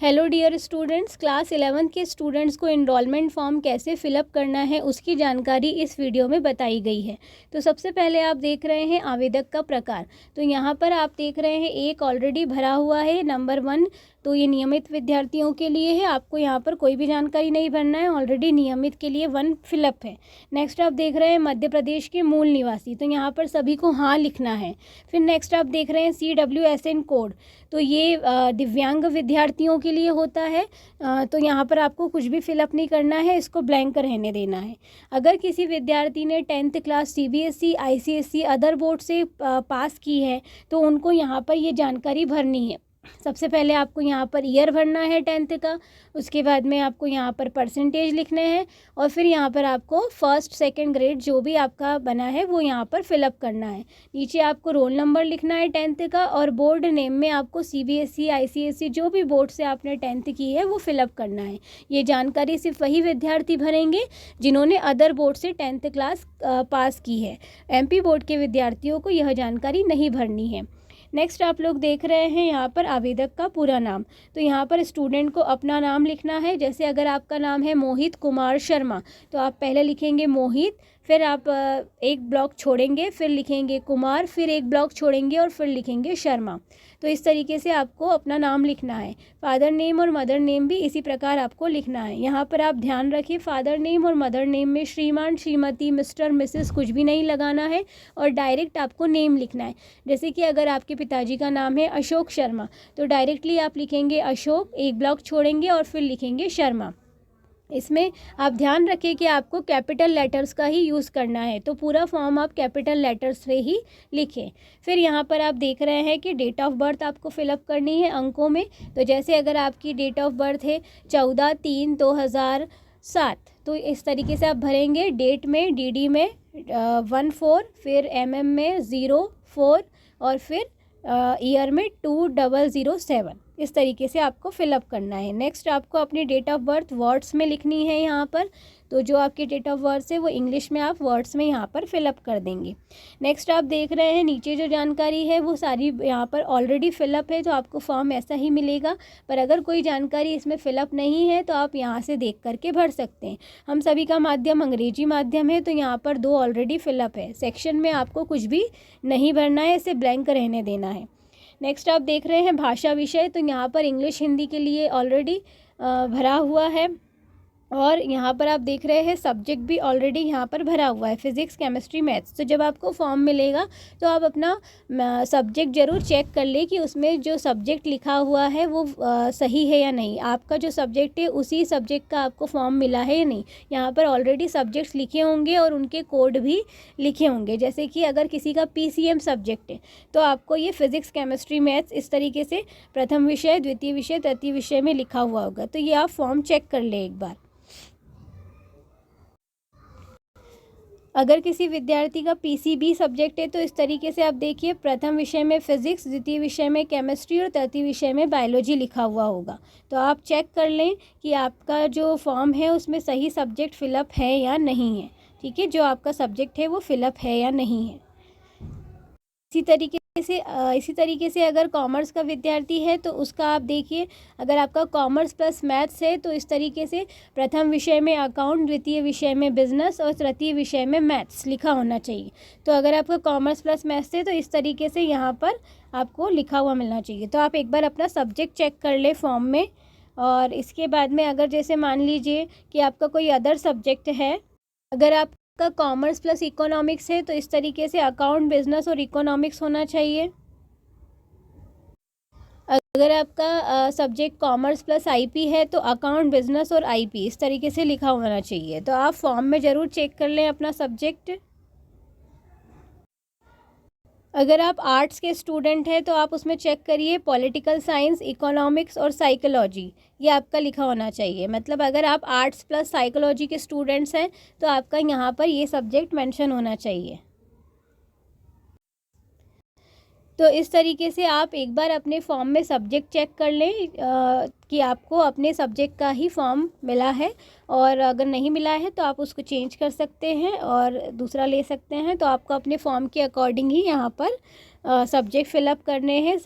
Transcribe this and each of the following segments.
Hello dear students, class 11 के students को enrolment form कैसे फिलअप करना है उसकी जानकारी इस वीडियो में बताई गई है। तो सबसे पहले आप देख रहे हैं आवेदक का प्रकार। तो यहाँ पर आप देख रहे हैं एक ऑलरेडी भरा हुआ है, नंबर 1। तो ये नियमित विद्यार्थियों के लिए है, आपको यहाँ पर कोई भी जानकारी नहीं भरना है, ऑलरेडी नियमित के लिए 1 फिलअप है। नेक्स्ट आप देख रहे हैं मध्य प्रदेश के मूल निवासी, तो यहाँ पर सभी को हाँ लिखना है। फिर नेक्स्ट आप देख रहे हैं CWSN कोड, तो ये दिव्यांग विद्यार्थियों के लिए होता है। तो यहाँ पर आपको कुछ भी फिलअप नहीं करना है, इसको ब्लैंक रहने देना है। अगर किसी विद्यार्थी ने 10th class CBSE ICSE other board से पास की है तो उनको यहाँ पर ये जानकारी भरनी है। सबसे पहले आपको यहाँ पर ईयर भरना है 10th का, उसके बाद में आपको यहाँ पर परसेंटेज लिखने हैं और फिर यहाँ पर आपको फर्स्ट सेकंड ग्रेड जो भी आपका बना है वो यहाँ पर फिलअप करना है। नीचे आपको रोल नंबर लिखना है 10th का और बोर्ड नेम में आपको CBSE ICSE जो भी बोर्ड से आपने 10th की है वो फिलअप करना है। ये जानकारी सिर्फ वही विद्यार्थी भरेंगे जिन्होंने अदर बोर्ड से 10th क्लास पास की है। MP बोर्ड के विद्यार्थियों को यह जानकारी नहीं भरनी है। नेक्स्ट आप लोग देख रहे हैं यहाँ पर आवेदक का पूरा नाम। तो यहाँ पर स्टूडेंट को अपना नाम लिखना है। जैसे अगर आपका नाम है मोहित कुमार शर्मा तो आप पहले लिखेंगे मोहित, फिर आप एक ब्लॉक छोड़ेंगे, फिर लिखेंगे कुमार, फिर एक ब्लॉक छोड़ेंगे और फिर लिखेंगे शर्मा। तो इस तरीके से आपको अपना नाम लिखना है। फादर नेम और मदर नेम भी इसी प्रकार आपको लिखना है। यहाँ पर आप ध्यान रखिए, फादर नेम और मदर नेम में श्रीमान, श्रीमती, मिस्टर, मिसेस कुछ भी नहीं लगाना है और डायरेक्ट आपको नेम लिखना है। जैसे कि अगर आपके पिताजी का नाम है अशोक शर्मा तो डायरेक्टली आप लिखेंगे अशोक, एक ब्लॉक छोड़ेंगे और फिर लिखेंगे शर्मा। इसमें आप ध्यान रखें कि आपको कैपिटल लेटर्स का ही यूज़ करना है, तो पूरा फॉर्म आप कैपिटल लेटर्स से ही लिखें। फिर यहाँ पर आप देख रहे हैं कि डेट ऑफ बर्थ आपको फिलअप करनी है अंकों में। तो जैसे अगर आपकी डेट ऑफ बर्थ है 14/3/2007 तो इस तरीके से आप भरेंगे। डेट में DD में 14, फिर MM में 04 और फिर ईयर में 2007। इस तरीके से आपको फिलअप करना है। नेक्स्ट आपको अपनी डेट ऑफ बर्थ वर्ड्स में लिखनी है यहाँ पर। तो जो आपकी डेट ऑफ बर्थ है वो इंग्लिश में आप वर्ड्स में यहाँ पर फिलअप कर देंगे। नेक्स्ट आप देख रहे हैं नीचे जो जानकारी है वो सारी यहाँ पर ऑलरेडी फिलअप है, तो आपको फॉर्म ऐसा ही मिलेगा। पर अगर कोई जानकारी इसमें फिलअप नहीं है तो आप यहाँ से देख करके भर सकते हैं। हम सभी का माध्यम अंग्रेजी माध्यम है तो यहाँ पर 2 ऑलरेडी फिलअप है। सेक्शन में आपको कुछ भी नहीं भरना है, इसे ब्लैंक रहने देना है। नेक्स्ट आप देख रहे हैं भाषा विषय, तो यहाँ पर इंग्लिश हिंदी के लिए ऑलरेडी भरा हुआ है और यहाँ पर आप देख रहे हैं सब्जेक्ट भी ऑलरेडी यहाँ पर भरा हुआ है, फिज़िक्स, केमिस्ट्री, मैथ्स। तो जब आपको फॉर्म मिलेगा तो आप अपना सब्जेक्ट ज़रूर चेक कर ले कि उसमें जो सब्जेक्ट लिखा हुआ है वो सही है या नहीं। आपका जो सब्जेक्ट है उसी सब्जेक्ट का आपको फॉर्म मिला है या नहीं। यहाँ पर ऑलरेडी सब्जेक्ट्स लिखे होंगे और उनके कोड भी लिखे होंगे। जैसे कि अगर किसी का PCM सब्जेक्ट है तो आपको ये फिज़िक्स, केमिस्ट्री, मैथ्स इस तरीके से प्रथम विषय, द्वितीय विषय, तृतीय विषय में लिखा हुआ होगा। तो ये आप फॉर्म चेक कर ले एक बार। अगर किसी विद्यार्थी का PCB सब्जेक्ट है तो इस तरीके से आप देखिए, प्रथम विषय में फिज़िक्स, द्वितीय विषय में केमिस्ट्री और तृतीय विषय में बायोलॉजी लिखा हुआ होगा। तो आप चेक कर लें कि आपका जो फॉर्म है उसमें सही सब्जेक्ट फिलअप है या नहीं है। ठीक है, जो आपका सब्जेक्ट है वो फिलअप है या नहीं है। इसी तरीके से अगर कॉमर्स का विद्यार्थी है तो उसका आप देखिए, अगर आपका कॉमर्स प्लस मैथ्स है तो इस तरीके से प्रथम विषय में अकाउंट, द्वितीय विषय में बिजनेस और तृतीय विषय में मैथ्स लिखा होना चाहिए। तो अगर आपका कॉमर्स प्लस मैथ्स है तो इस तरीके से यहाँ पर आपको लिखा हुआ मिलना चाहिए। तो आप एक बार अपना सब्जेक्ट चेक कर ले फॉर्म में। और इसके बाद में अगर जैसे मान लीजिए कि आपका कोई अदर सब्जेक्ट है, अगर आप का कॉमर्स प्लस इकोनॉमिक्स है तो इस तरीके से अकाउंट, बिजनेस और इकोनॉमिक्स होना चाहिए। अगर आपका सब्जेक्ट कॉमर्स प्लस IP है तो अकाउंट, बिजनेस और IP इस तरीके से लिखा होना चाहिए। तो आप फॉर्म में ज़रूर चेक कर लें अपना सब्जेक्ट। अगर आप आर्ट्स के स्टूडेंट हैं तो आप उसमें चेक करिए पॉलिटिकल साइंस, इकोनॉमिक्स और साइकोलॉजी, ये आपका लिखा होना चाहिए। मतलब अगर आप आर्ट्स प्लस साइकोलॉजी के स्टूडेंट्स हैं तो आपका यहाँ पर ये सब्जेक्ट मेंशन होना चाहिए। तो इस तरीके से आप एक बार अपने फॉर्म में सब्जेक्ट चेक कर लें कि आपको अपने सब्जेक्ट का ही फॉर्म मिला है, और अगर नहीं मिला है तो आप उसको चेंज कर सकते हैं और दूसरा ले सकते हैं। तो आपको अपने फॉर्म के अकॉर्डिंग ही यहाँ पर सब्जेक्ट फिलअप करने हैं।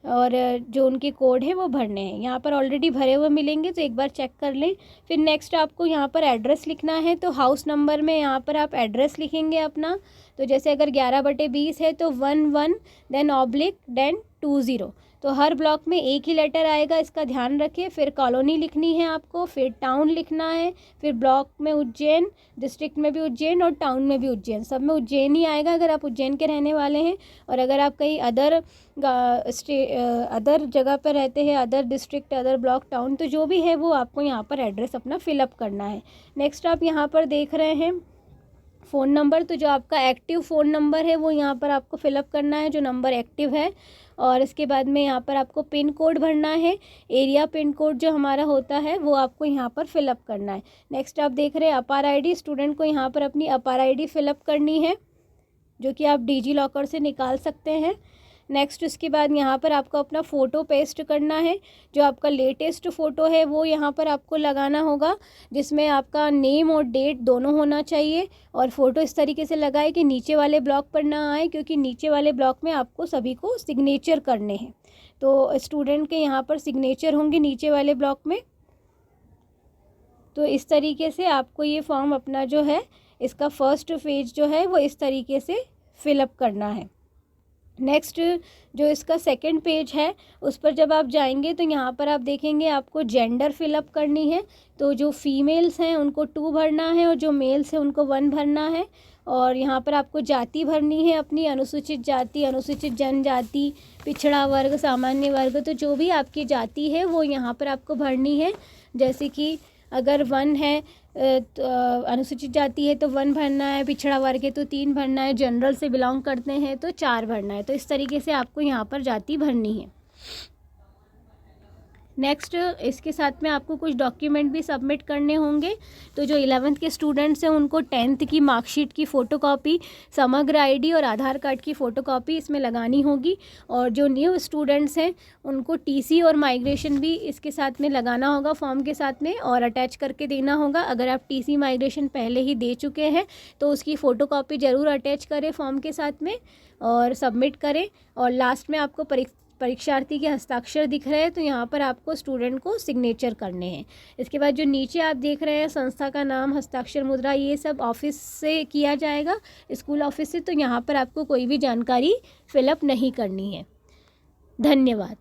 और जो उनके कोड है वो भरने हैं। यहाँ पर ऑलरेडी भरे हुए मिलेंगे तो एक बार चेक कर लें। फिर नेक्स्ट आपको यहाँ पर एड्रेस लिखना है, तो हाउस नंबर में यहाँ पर आप एड्रेस लिखेंगे अपना। तो जैसे अगर 11/20 है तो 11 देन ऑब्लिक देन 20। तो हर ब्लॉक में एक ही लेटर आएगा, इसका ध्यान रखिए। फिर कॉलोनी लिखनी है आपको, फिर टाउन लिखना है, फिर ब्लॉक में उज्जैन, डिस्ट्रिक्ट में भी उज्जैन और टाउन में भी उज्जैन, सब में उज्जैन ही आएगा अगर आप उज्जैन के रहने वाले हैं। और अगर आप कहीं अदर जगह पर रहते हैं, other district, other block, town, तो जो भी है वो आपको यहाँ पर एड्रेस अपना फिलअप करना है। नेक्स्ट आप यहाँ पर देख रहे हैं फ़ोन नंबर, तो जो आपका एक्टिव फ़ोन नंबर है वो यहाँ पर आपको फिलअप करना है, जो नंबर एक्टिव है। और इसके बाद में यहाँ पर आपको पिन कोड भरना है, एरिया पिन कोड जो हमारा होता है वो आपको यहाँ पर फिलअप करना है। नेक्स्ट आप देख रहे हैं अपार आईडी, स्टूडेंट को यहाँ पर अपनी अपार आईडी फिलअप करनी है, जो कि आप डिजी लॉकर से निकाल सकते हैं। नेक्स्ट उसके बाद यहाँ पर आपको अपना फ़ोटो पेस्ट करना है, जो आपका लेटेस्ट फ़ोटो है वो यहाँ पर आपको लगाना होगा, जिसमें आपका नेम और डेट दोनों होना चाहिए। और फ़ोटो इस तरीके से लगाए कि नीचे वाले ब्लॉक पर ना आए, क्योंकि नीचे वाले ब्लॉक में आपको सभी को सिग्नेचर करने हैं। तो स्टूडेंट के यहाँ पर सिग्नेचर होंगे नीचे वाले ब्लॉक में। तो इस तरीके से आपको ये फॉर्म अपना जो है, इसका फर्स्ट पेज जो है वो इस तरीके से फिलअप करना है। नेक्स्ट जो इसका सेकंड पेज है उस पर जब आप जाएंगे तो यहाँ पर आप देखेंगे आपको जेंडर फिलअप करनी है। तो जो फीमेल्स हैं उनको 2 भरना है और जो मेल्स हैं उनको 1 भरना है। और यहाँ पर आपको जाति भरनी है अपनी, अनुसूचित जाति, अनुसूचित जनजाति, पिछड़ा वर्ग, सामान्य वर्ग, तो जो भी आपकी जाति है वो यहाँ पर आपको भरनी है। जैसे कि अगर 1 है तो अनुसूचित जाति है तो 1 भरना है, पिछड़ा वर्ग है तो 3 भरना है, जनरल से बिलोंग करते हैं तो 4 भरना है। तो इस तरीके से आपको यहाँ पर जाति भरनी है। नेक्स्ट इसके साथ में आपको कुछ डॉक्यूमेंट भी सबमिट करने होंगे। तो जो 11th के स्टूडेंट्स हैं उनको 10th की मार्कशीट की फ़ोटोकॉपी, समग्र आईडी और आधार कार्ड की फ़ोटोकॉपी इसमें लगानी होगी। और जो न्यू स्टूडेंट्स हैं उनको टीसी और माइग्रेशन भी इसके साथ में लगाना होगा फॉर्म के साथ में, और अटैच करके देना होगा। अगर आप टीसी माइग्रेशन पहले ही दे चुके हैं तो उसकी फ़ोटोकॉपी ज़रूर अटैच करें फॉर्म के साथ में और सबमिट करें। और लास्ट में आपको परीक्षार्थी के हस्ताक्षर दिख रहे हैं, तो यहाँ पर आपको स्टूडेंट को सिग्नेचर करने हैं। इसके बाद जो नीचे आप देख रहे हैं संस्था का नाम, हस्ताक्षर मुद्रा, ये सब ऑफिस से किया जाएगा, स्कूल ऑफिस से। तो यहाँ पर आपको कोई भी जानकारी फिलअप नहीं करनी है। धन्यवाद।